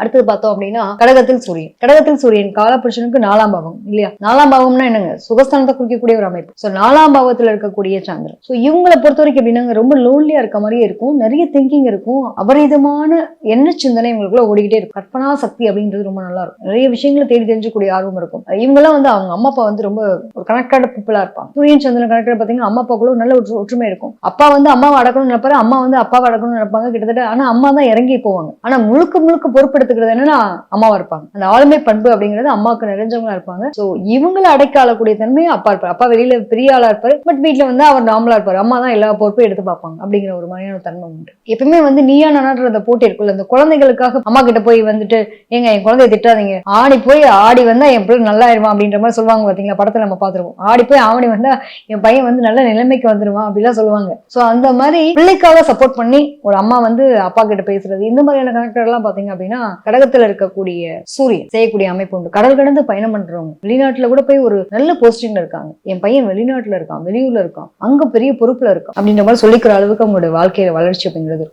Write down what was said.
அடுத்தது பார்த்தோம் அப்படின்னா கடகத்தில் சூரியன் காலபுருஷனுக்கு 4ஆம் பாவம் இல்லையா? 4ஆம் பாவம்னா என்னங்க? சுகஸ்தானத்தை குறிக்கக்கூடிய ஒரு அமைப்பு. சோ 4ஆம் பாவத்துல இருக்கக்கூடிய சந்திரன். சோ இவங்களை பொறுத்த வரைக்கும் எப்படின்னா ரொம்ப லோன்லியா இருக்க மாதிரியே இருக்கும், நிறைய திங்கிங் இருக்கும், அபரிதமான எண்ண சிந்தனை இவங்களுக்குள்ள ஓடிக்கிட்டே இருக்கும். கற்பனா சக்தி அப்படின்றது ரொம்ப நல்லா இருக்கும், நிறைய விஷயங்களை தேடி தெரிஞ்சக்கூடிய ஆர்வம் இருக்கும். இவங்கெல்லாம் அவங்க அம்மா அப்பா ரொம்ப ஒரு கனெக்டட் பீப்புளா இருப்பாங்க. சூரியன் சந்திரன் கனெக்டட் பாத்தீங்கன்னா அம்மா அப்பாக்குள்ள நல்ல ஒற்றுமை இருக்கும். அப்பா அம்மாவை அடக்கணும்னு நினைப்பாரு, அம்மா அப்பாவை அடக்கணும்னு நினைப்பாங்க கிட்டத்தட்ட. ஆனா அம்மா தான் இறங்கி போவாங்க. ஆனா முழுக்க பொறுப்பெடுத்துக்கிறது என்னன்னா அம்மாவா இருப்பாங்க. அந்த ஆளுமை பண்பு அப்படிங்கிறது அம்மாவுக்கு நிறைஞ்சவங்களா இருப்பாங்க. சோ இவங்களை அடைக்க ஆளக்கூடிய தன்மையை அப்பா இருப்பாரு. அப்பா வெளியில பெரிய ஆளா இருப்பாரு, பட் வீட்டுல அவர் நார்மலா இருப்பாரு. அம்மா தான் எல்லா பொறுப்பையும் எடுத்து பார்ப்பாங்க அப்படிங்கிற ஒரு மாதிரியான தன்மை உண்டு. எப்பவுமே நீயா நானான்ற அந்த போட்டி இருக்குல்ல, அந்த குழந்தைகளுக்காக அம்மா கிட்ட போய் எங்க என் குழந்தைய திட்டாதீங்க, ஆடி வந்தா என் பிள்ளை நல்லா ஆயிருவான் அப்படின்ற மாதிரி சொல்லுவாங்க பாத்தீங்களா? படத்துல நம்ம பாத்துருவோம். ஆடி போய் ஆவணி வந்தா என் பையன் நல்ல நிலைமைக்கு வந்துருவான் அப்படிலாம் சொல்லுவாங்க. சோ அந்த மாதிரி பிள்ளைக்காக சப்போர்ட் பண்ணி ஒரு அம்மா அப்பா கிட்ட பேசுறது, இந்த மாதிரியான கனெக்டர் எல்லாம் பாத்தீங்க அப்படின்னா கடகத்துல இருக்கக்கூடிய சூரியன் செய்யக்கூடிய அமைப்பு உண்டு. கடல் கடந்து பயணம் பண்றவங்க, வெளிநாட்டுல கூட போய் ஒரு நல்ல போஸ்டிங்ல இருக்காங்க, என் பையன் வெளிநாட்டுல இருக்கான், வெளியூர்ல இருக்கான், அங்க பெரிய பொறுப்புல இருக்கான் அப்படின்ற மாதிரி சொல்லிக்கிற அளவுக்கு அவங்களுடைய வாழ்க்கையில வளர்ச்சி அப்படிங்கிறது இருக்கும்.